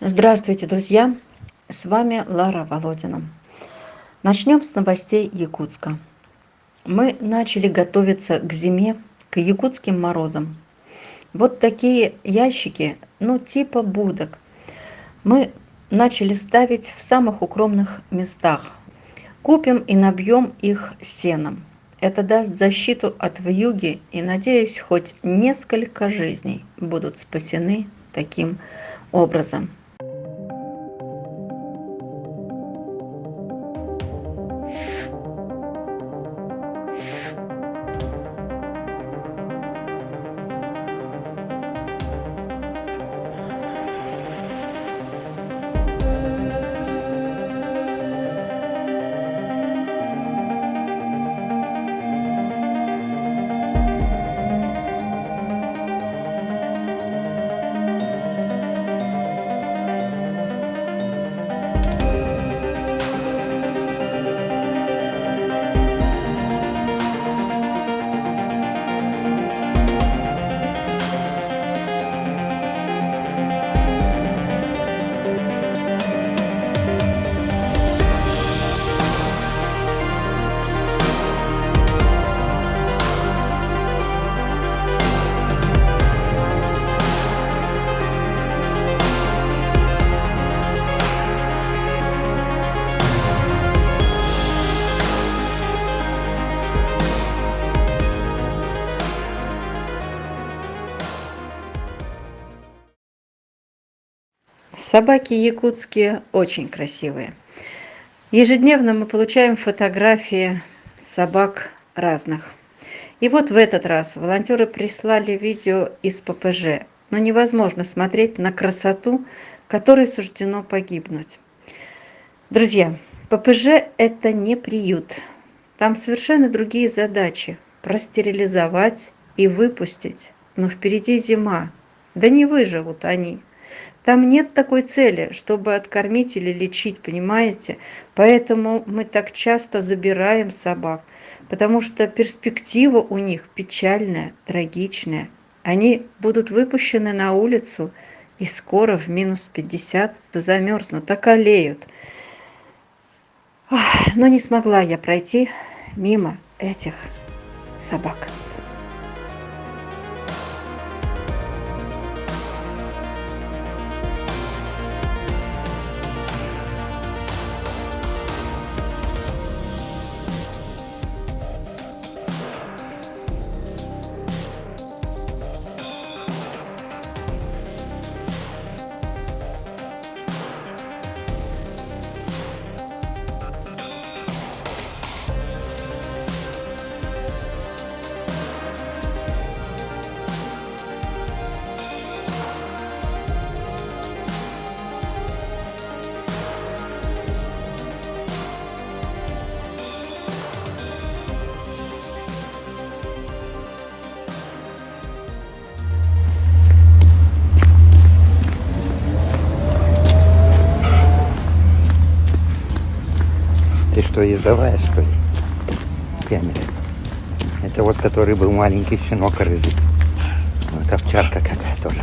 Здравствуйте, друзья! С вами Лара Володина. Начнем с новостей Якутска. Мы начали готовиться к зиме, к якутским морозам. Вот такие ящики, типа будок, мы начали ставить в самых укромных местах. Купим и набьем их сеном. Это даст защиту от вьюги, и, надеюсь, хоть несколько жизней будут спасены таким образом. Собаки якутские очень красивые. Ежедневно мы получаем фотографии собак разных. И вот в этот раз волонтеры прислали видео из ППЖ. Но невозможно смотреть на красоту, которой суждено погибнуть. Друзья, ППЖ – это не приют. Там совершенно другие задачи. Простерилизовать и выпустить. Но впереди зима. Да не выживут они. Там нет такой цели, чтобы откормить или лечить, понимаете? Поэтому мы так часто забираем собак, потому что перспектива у них печальная, трагичная. Они будут выпущены на улицу и скоро в минус 50 замерзнут, околеют. Но не смогла я пройти мимо этих собак. Ты что, ездовая, что ли? Пьяная. Это вот который был маленький щенок рыжий. Вот овчарка какая тоже.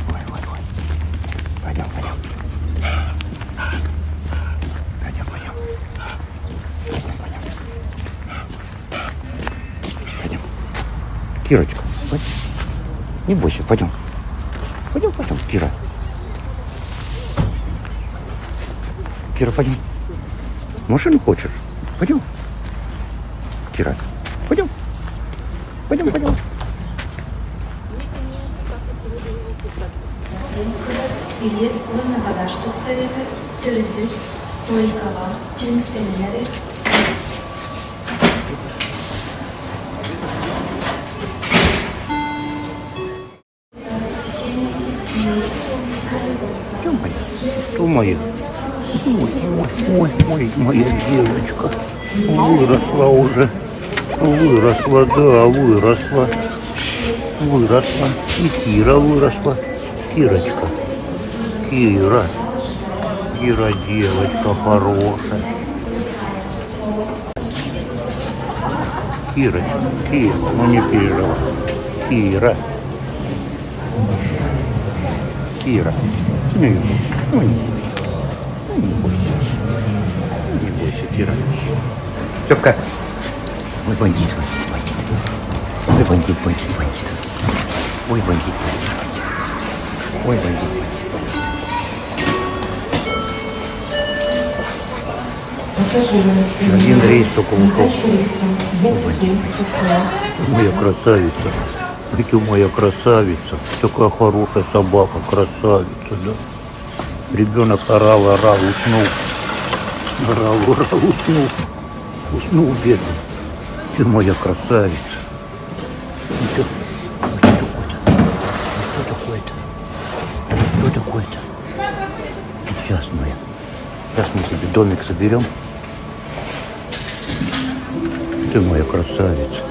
Ой. Пойдем. Пойдем. Кирочка, пойдем. Не бойся, пойдем. Пойдем, Кира. Кира, пойдем. Машину хочешь? Пойдем. Кира, пойдем. Bilet ön bagaj topları, türdüz, stoykala, cinselleri. Что моя? Ой, моя девочка. Выросла уже. Выросла. И Кира выросла. Кирочка. Кира, девочка хорошая. Кира, ну не переживай. Кира. Кира, ну не бойся, ну не бойся, ну не бойся, ну не бойся, Кира. Степка, ой, бандит, ой, бандит, бандит, бандит, ой, бандит, бандит, ой, бандит, бандит. Один рейс только ушел. Моя красавица. Ой, ты моя красавица. Такая хорошая собака, красавица, да. Ребенок орал, уснул. Орал, уснул. Уснул, бедный. Ты моя красавица. Что такое-то? Что такое-то? Сейчас мы тебе домик соберем. Ты моя красавица.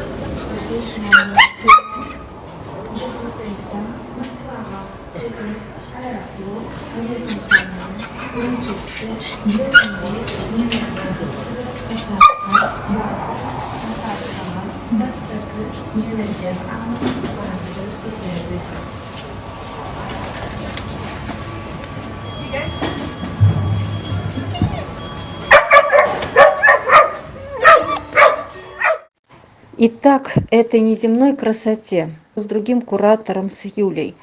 Итак, этой неземной красоте с другим куратором, с Юлей,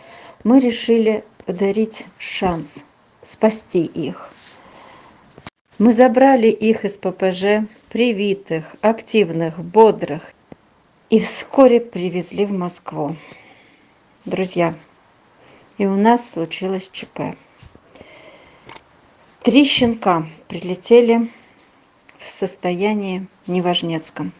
мы решили подарить шанс спасти их. Мы забрали их из ППЖ, привитых, активных, бодрых, и вскоре привезли в Москву. Друзья, и у нас случилось ЧП. 3 щенка прилетели в состоянии неважнецком.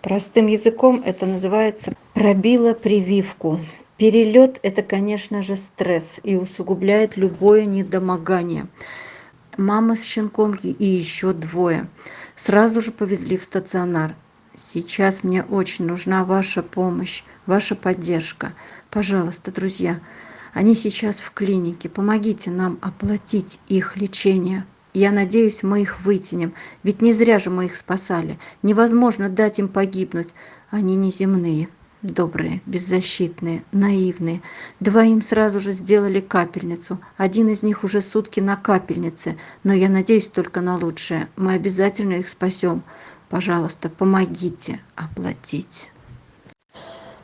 Простым языком это называется пробило прививку. Перелет – это, конечно же, стресс и усугубляет любое недомогание. Мама с щенком и еще 2 сразу же повезли в стационар. Сейчас мне очень нужна ваша помощь, ваша поддержка. Пожалуйста, друзья, они сейчас в клинике. Помогите нам оплатить их лечение. Я надеюсь, мы их вытянем, ведь не зря же мы их спасали. Невозможно дать им погибнуть. Они неземные, добрые, беззащитные, наивные. 2 им сразу же сделали капельницу. 1 из них уже сутки на капельнице, но я надеюсь только на лучшее. Мы обязательно их спасем. Пожалуйста, помогите оплатить.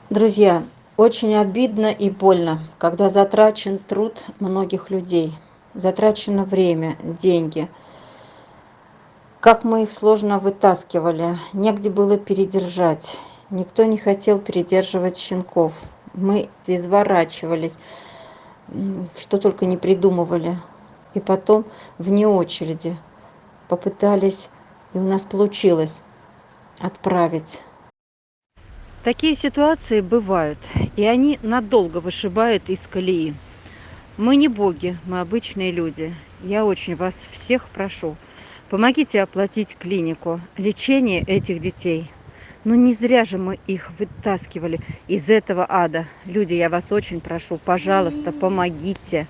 Друзья, очень обидно и больно, когда затрачен труд многих людей. Затрачено время, деньги. Как мы их сложно вытаскивали, негде было передержать. Никто не хотел передерживать щенков. Мы изворачивались, что только не придумывали. И потом вне очереди попытались, и у нас получилось отправить. Такие ситуации бывают, и они надолго вышибают из колеи. Мы не боги, мы обычные люди. Я очень вас всех прошу, помогите оплатить клинику, лечение этих детей. Но не зря же мы их вытаскивали из этого ада. Люди, я вас очень прошу, пожалуйста, помогите.